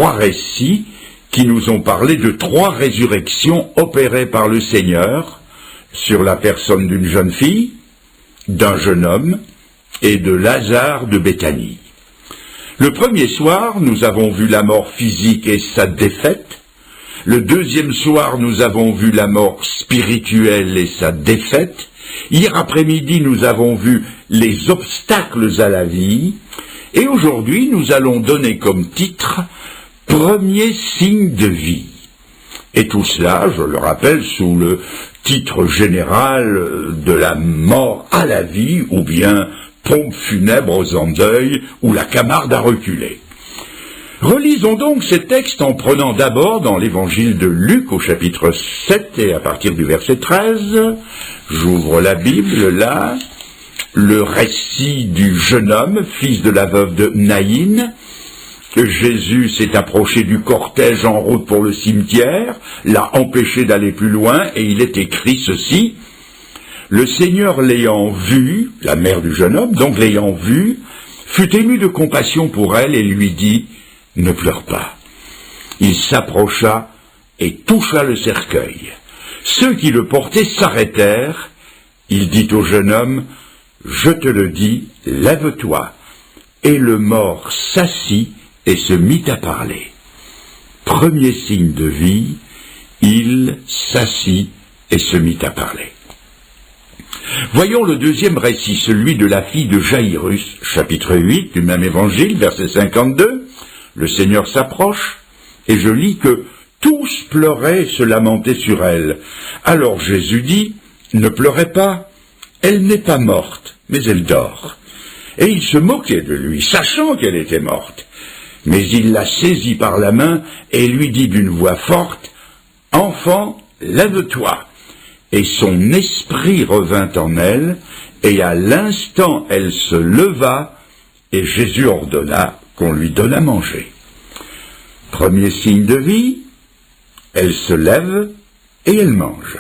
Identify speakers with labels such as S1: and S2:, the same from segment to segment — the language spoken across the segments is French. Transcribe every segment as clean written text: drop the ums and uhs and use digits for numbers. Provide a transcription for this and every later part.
S1: 3 récits qui nous ont parlé de 3 résurrections opérées par le Seigneur sur la personne d'une jeune fille, d'un jeune homme et de Lazare de Béthanie. Le premier soir, nous avons vu la mort physique et sa défaite. Le deuxième soir, nous avons vu la mort spirituelle et sa défaite. Hier après-midi, nous avons vu les obstacles à la vie. Et aujourd'hui, nous allons donner comme titre « Premier signe de vie ». Et tout cela, je le rappelle, sous le titre général de la mort à la vie, ou bien pompe funèbre aux endeuils, ou la Camarde à reculer. Relisons donc ces textes en prenant d'abord dans l'évangile de Luc au chapitre 7 et à partir du verset 13. J'ouvre la Bible là. Le récit du jeune homme, fils de la veuve de Naïn. Jésus s'est approché du cortège en route pour le cimetière, l'a empêché d'aller plus loin, et il est écrit ceci. Le Seigneur l'ayant vu, la mère du jeune homme, donc l'ayant vu, fut ému de compassion pour elle et lui dit « Ne pleure pas ». Il s'approcha et toucha le cercueil. Ceux qui le portaient s'arrêtèrent. Il dit au jeune homme « Je te le dis, lève-toi ». Et le mort s'assit et se mit à parler. Premier signe de vie, il s'assit et se mit à parler. Voyons le deuxième récit, celui de la fille de Jaïrus, chapitre 8 du même évangile, verset 52. Le Seigneur s'approche, et je lis que tous pleuraient et se lamentaient sur elle. Alors Jésus dit, « Ne pleurez pas, elle n'est pas morte, mais elle dort. » Et il se moquait de lui, sachant qu'elle était morte. Mais il la saisit par la main et lui dit d'une voix forte, « Enfant, lève-toi !» Et son esprit revint en elle, et à l'instant elle se leva, et Jésus ordonna qu'on lui donne à manger. Premier signe de vie, elle se lève et elle mange.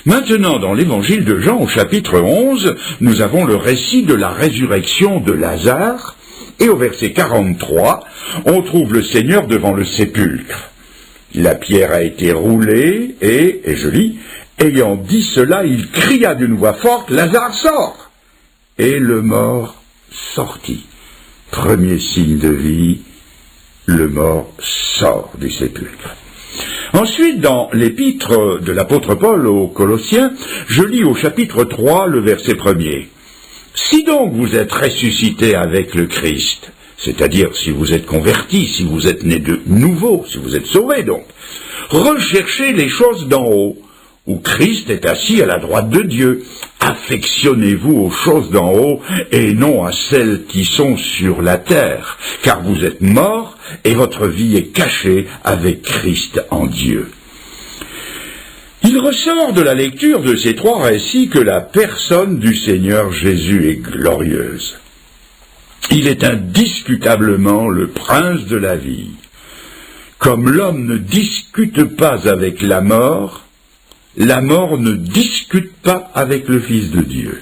S1: Maintenant, dans l'évangile de Jean, au chapitre 11, nous avons le récit de la résurrection de Lazare, et au verset 43, on trouve le Seigneur devant le sépulcre. La pierre a été roulée, et je lis, ayant dit cela, il cria d'une voix forte, « Lazare, sort !» Et le mort sortit. Premier signe de vie, le mort sort du sépulcre. Ensuite, dans l'épître de l'apôtre Paul aux Colossiens, je lis au chapitre 3, le verset 1er. « Si donc vous êtes ressuscité avec le Christ, c'est-à-dire si vous êtes convertis, si vous êtes nés de nouveau, si vous êtes sauvés donc, recherchez les choses d'en haut, où Christ est assis à la droite de Dieu. Affectionnez-vous aux choses d'en haut et non à celles qui sont sur la terre, car vous êtes morts et votre vie est cachée avec Christ en Dieu. » Il ressort de la lecture de ces 3 récits que la personne du Seigneur Jésus est glorieuse. Il est indiscutablement le prince de la vie. Comme l'homme ne discute pas avec la mort ne discute pas avec le Fils de Dieu.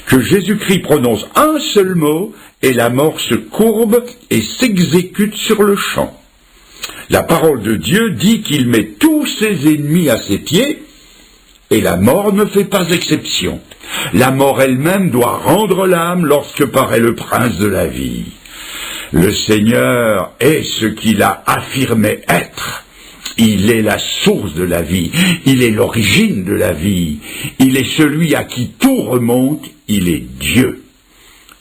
S1: Que Jésus-Christ prononce un seul mot et la mort se courbe et s'exécute sur le champ. La parole de Dieu dit qu'il met tous ses ennemis à ses pieds et la mort ne fait pas exception. La mort elle-même doit rendre l'âme lorsque paraît le prince de la vie. Le Seigneur est ce qu'il a affirmé être. Il est la source de la vie, il est l'origine de la vie, il est celui à qui tout remonte, il est Dieu.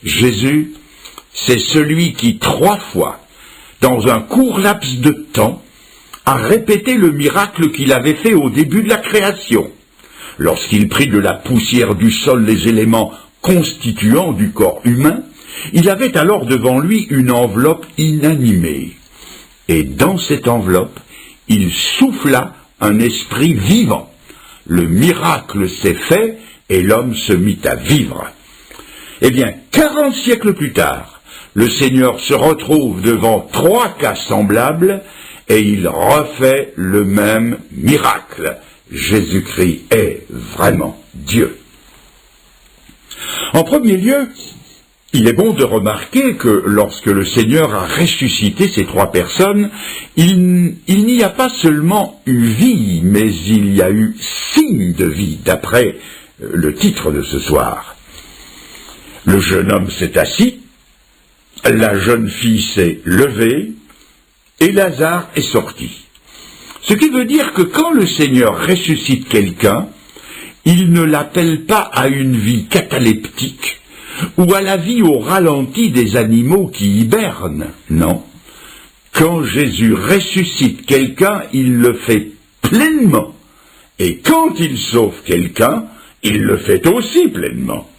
S1: Jésus, c'est celui qui 3 fois, dans un court laps de temps, a répété le miracle qu'il avait fait au début de la création, lorsqu'il prit de la poussière du sol les éléments constituants du corps humain. Il avait alors devant lui une enveloppe inanimée, et dans cette enveloppe, il souffla un esprit vivant. Le miracle s'est fait et l'homme se mit à vivre. Eh bien, 40 siècles plus tard, le Seigneur se retrouve devant 3 cas semblables et il refait le même miracle. Jésus-Christ est vraiment Dieu. En premier lieu, Il est bon de remarquer que lorsque le Seigneur a ressuscité ces trois personnes, il n'y a pas seulement eu vie, mais il y a eu signe de vie, d'après le titre de ce soir. Le jeune homme s'est assis, la jeune fille s'est levée, et Lazare est sorti. Ce qui veut dire que quand le Seigneur ressuscite quelqu'un, il ne l'appelle pas à une vie cataleptique, ou à la vie au ralenti des animaux qui hibernent, non. Quand Jésus ressuscite quelqu'un, il le fait pleinement. Et quand il sauve quelqu'un, il le fait aussi pleinement.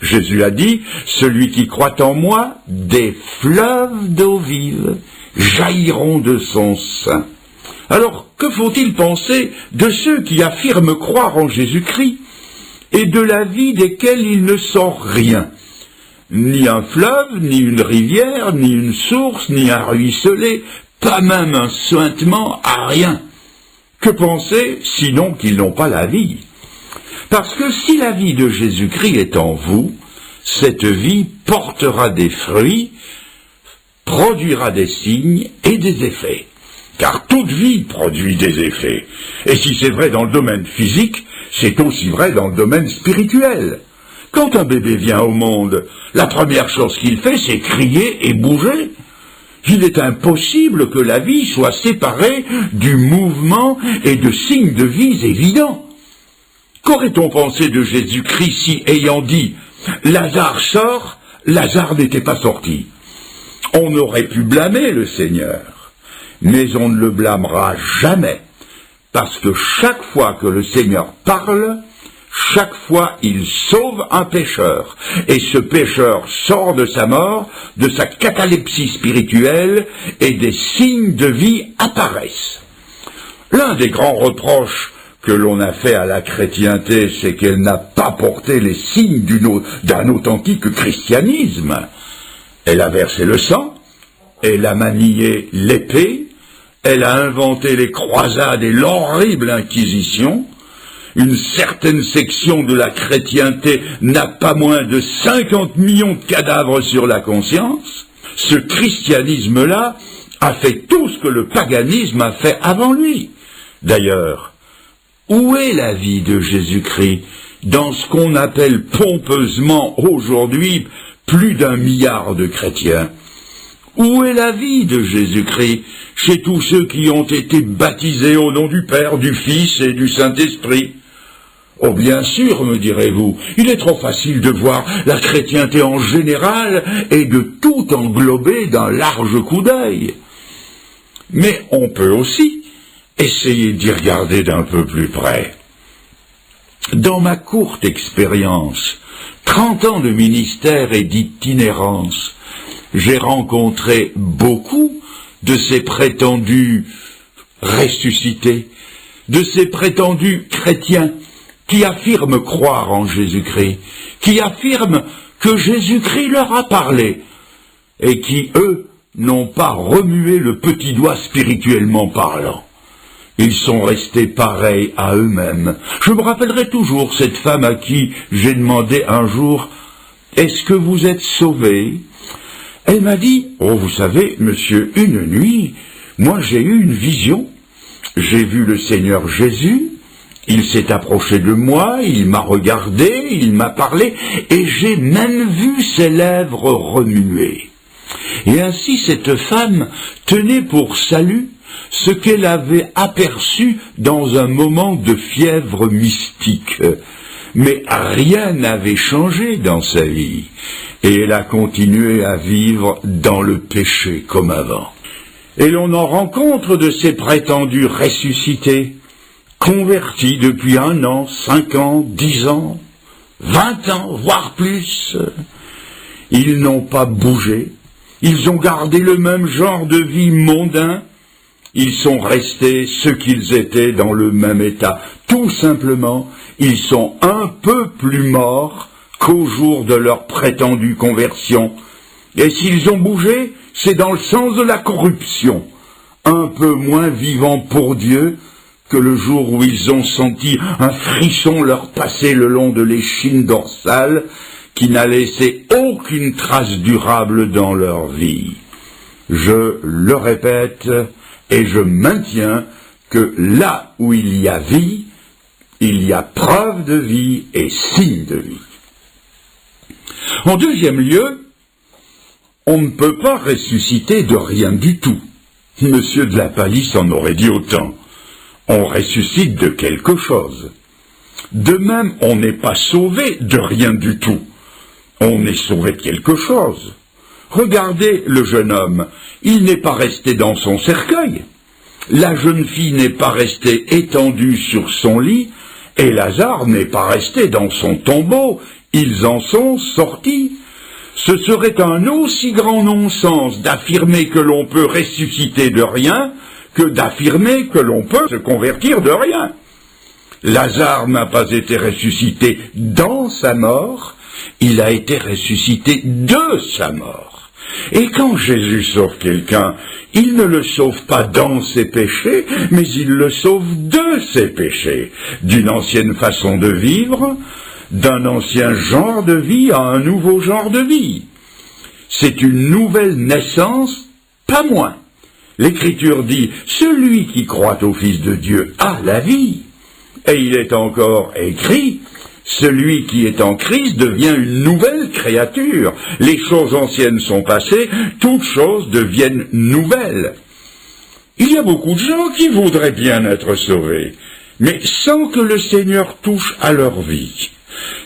S1: Jésus a dit, « Celui qui croit en moi, des fleuves d'eau vive jailliront de son sein. » Alors, que faut-il penser de ceux qui affirment croire en Jésus-Christ et de la vie desquels il ne sort rien? Ni un fleuve, ni une rivière, ni une source, ni un ruisselet, pas même un suintement, à rien. Que penser, sinon qu'ils n'ont pas la vie? Parce que si la vie de Jésus-Christ est en vous, cette vie portera des fruits, produira des signes et des effets. Car toute vie produit des effets. Et si c'est vrai dans le domaine physique, c'est aussi vrai dans le domaine spirituel. Quand un bébé vient au monde, la première chose qu'il fait, c'est crier et bouger. Il est impossible que la vie soit séparée du mouvement et de signes de vie évidents. Qu'aurait-on pensé de Jésus-Christ si, ayant dit « Lazare sort », Lazare n'était pas sorti? On aurait pu blâmer le Seigneur, mais on ne le blâmera jamais, parce que chaque fois que le Seigneur parle, chaque fois il sauve un pécheur, et ce pécheur sort de sa mort, de sa catalepsie spirituelle, et des signes de vie apparaissent. L'un des grands reproches que l'on a fait à la chrétienté, c'est qu'elle n'a pas porté les signes d'un authentique christianisme. Elle a versé le sang, elle a manié l'épée, elle a inventé les croisades et l'horrible Inquisition. Une certaine section de la chrétienté n'a pas moins de 50 millions de cadavres sur la conscience. Ce christianisme-là a fait tout ce que le paganisme a fait avant lui. D'ailleurs, où est la vie de Jésus-Christ dans ce qu'on appelle pompeusement aujourd'hui plus d'1 milliard de chrétiens? Où est la vie de Jésus-Christ chez tous ceux qui ont été baptisés au nom du Père, du Fils et du Saint-Esprit? Oh bien sûr, me direz-vous, il est trop facile de voir la chrétienté en général et de tout englober d'un large coup d'œil. Mais on peut aussi essayer d'y regarder d'un peu plus près. Dans ma courte expérience, 30 ans de ministère et d'itinérance, j'ai rencontré beaucoup de ces prétendus ressuscités, de ces prétendus chrétiens qui affirment croire en Jésus-Christ, qui affirment que Jésus-Christ leur a parlé, et qui, eux, n'ont pas remué le petit doigt spirituellement parlant. Ils sont restés pareils à eux-mêmes. Je me rappellerai toujours cette femme à qui j'ai demandé un jour « Est-ce que vous êtes sauvé ?» Elle m'a dit « Oh, vous savez, monsieur, une nuit, moi j'ai eu une vision. J'ai vu le Seigneur Jésus, il s'est approché de moi, il m'a regardé, il m'a parlé, et j'ai même vu ses lèvres remuer. » Et ainsi cette femme tenait pour salut ce qu'elle avait aperçu dans un moment de fièvre mystique. Mais rien n'avait changé dans sa vie, et elle a continué à vivre dans le péché comme avant. Et l'on en rencontre de ces prétendus ressuscités, convertis depuis 1 an, 5 ans, 10 ans, 20 ans, voire plus. Ils n'ont pas bougé, ils ont gardé le même genre de vie mondain, ils sont restés ce qu'ils étaient dans le même état. Tout simplement, ils sont un peu plus morts qu'au jour de leur prétendue conversion. Et s'ils ont bougé, c'est dans le sens de la corruption, un peu moins vivants pour Dieu que le jour où ils ont senti un frisson leur passer le long de l'échine dorsale, qui n'a laissé aucune trace durable dans leur vie. Je le répète et je maintiens que là où il y a vie, il y a preuve de vie et signe de vie. En deuxième lieu, on ne peut pas ressusciter de rien du tout. Monsieur de la Palisse en aurait dit autant. On ressuscite de quelque chose. De même, on n'est pas sauvé de rien du tout. On est sauvé de quelque chose. Regardez le jeune homme, il n'est pas resté dans son cercueil. La jeune fille n'est pas restée étendue sur son lit, et Lazare n'est pas resté dans son tombeau. Ils en sont sortis. Ce serait un aussi grand non-sens d'affirmer que l'on peut ressusciter de rien que d'affirmer que l'on peut se convertir de rien. Lazare n'a pas été ressuscité dans sa mort, il a été ressuscité de sa mort. Et quand Jésus sauve quelqu'un, il ne le sauve pas dans ses péchés, mais il le sauve de ses péchés, d'une ancienne façon de vivre, d'un ancien genre de vie à un nouveau genre de vie. C'est une nouvelle naissance, pas moins. L'Écriture dit, celui qui croit au Fils de Dieu a la vie. Et il est encore écrit, celui qui est en Christ devient une nouvelle créature. Les choses anciennes sont passées, toutes choses deviennent nouvelles. Il y a beaucoup de gens qui voudraient bien être sauvés, mais sans que le Seigneur touche à leur vie.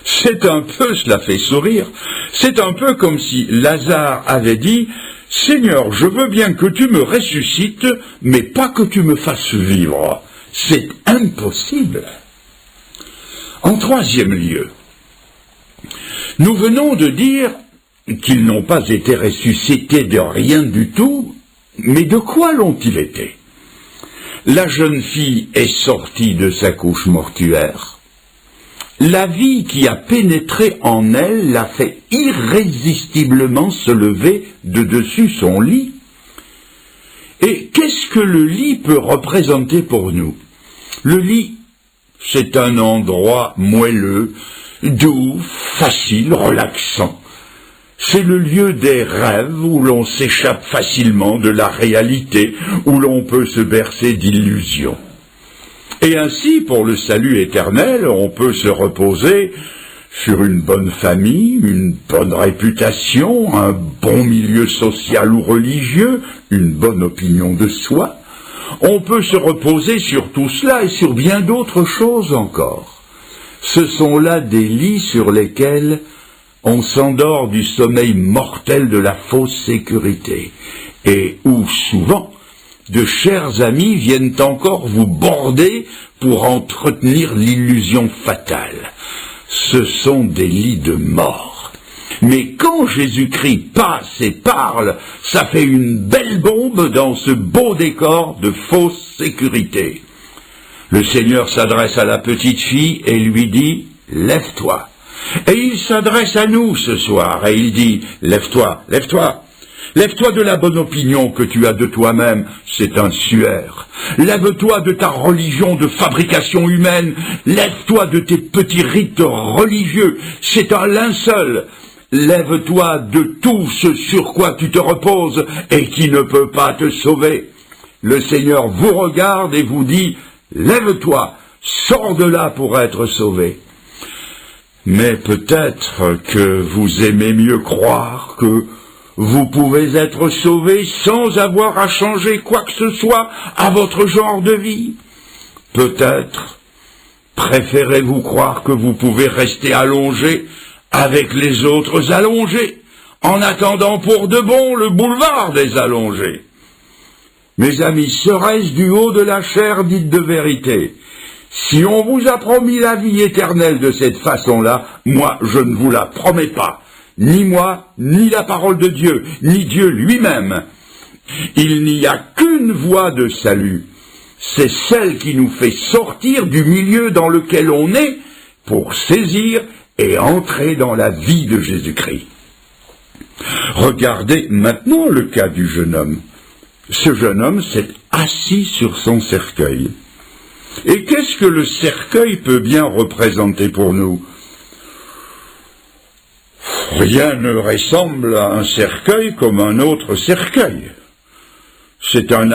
S1: C'est un peu, cela fait sourire, c'est un peu comme si Lazare avait dit, « Seigneur, je veux bien que tu me ressuscites, mais pas que tu me fasses vivre. » C'est impossible. En troisième lieu, nous venons de dire qu'ils n'ont pas été ressuscités de rien du tout, mais de quoi l'ont-ils été? La jeune fille est sortie de sa couche mortuaire. La vie qui a pénétré en elle l'a fait irrésistiblement se lever de dessus son lit. Et qu'est-ce que le lit peut représenter pour nous? Le lit, c'est un endroit moelleux, doux, facile, relaxant. C'est le lieu des rêves où l'on s'échappe facilement de la réalité, où l'on peut se bercer d'illusions. Et ainsi, pour le salut éternel, on peut se reposer sur une bonne famille, une bonne réputation, un bon milieu social ou religieux, une bonne opinion de soi. On peut se reposer sur tout cela et sur bien d'autres choses encore. Ce sont là des lits sur lesquels on s'endort du sommeil mortel de la fausse sécurité, et où souvent de chers amis viennent encore vous border pour entretenir l'illusion fatale. Ce sont des lits de mort. Mais quand Jésus-Christ passe et parle, ça fait une belle bombe dans ce beau décor de fausse sécurité. Le Seigneur s'adresse à la petite fille et lui dit « Lève-toi ». Et il s'adresse à nous ce soir et il dit « Lève-toi, lève-toi ». Lève-toi de la bonne opinion que tu as de toi-même, c'est un suaire. Lève-toi de ta religion de fabrication humaine. Lève-toi de tes petits rites religieux, c'est un linceul. Lève-toi de tout ce sur quoi tu te reposes et qui ne peut pas te sauver. Le Seigneur vous regarde et vous dit, lève-toi, sors de là pour être sauvé. Mais peut-être que vous aimez mieux croire que vous pouvez être sauvé sans avoir à changer quoi que ce soit à votre genre de vie. Peut-être préférez-vous croire que vous pouvez rester allongé avec les autres allongés, en attendant pour de bon le boulevard des allongés. Mes amis, serait-ce du haut de la chair dite de vérité? Si on vous a promis la vie éternelle de cette façon-là, moi je ne vous la promets pas. Ni moi, ni la parole de Dieu, ni Dieu lui-même. Il n'y a qu'une voie de salut. C'est celle qui nous fait sortir du milieu dans lequel on est pour saisir et entrer dans la vie de Jésus-Christ. Regardez maintenant le cas du jeune homme. Ce jeune homme s'est assis sur son cercueil. Et qu'est-ce que le cercueil peut bien représenter pour nous ? Rien ne ressemble à un cercueil comme un autre cercueil. C'est un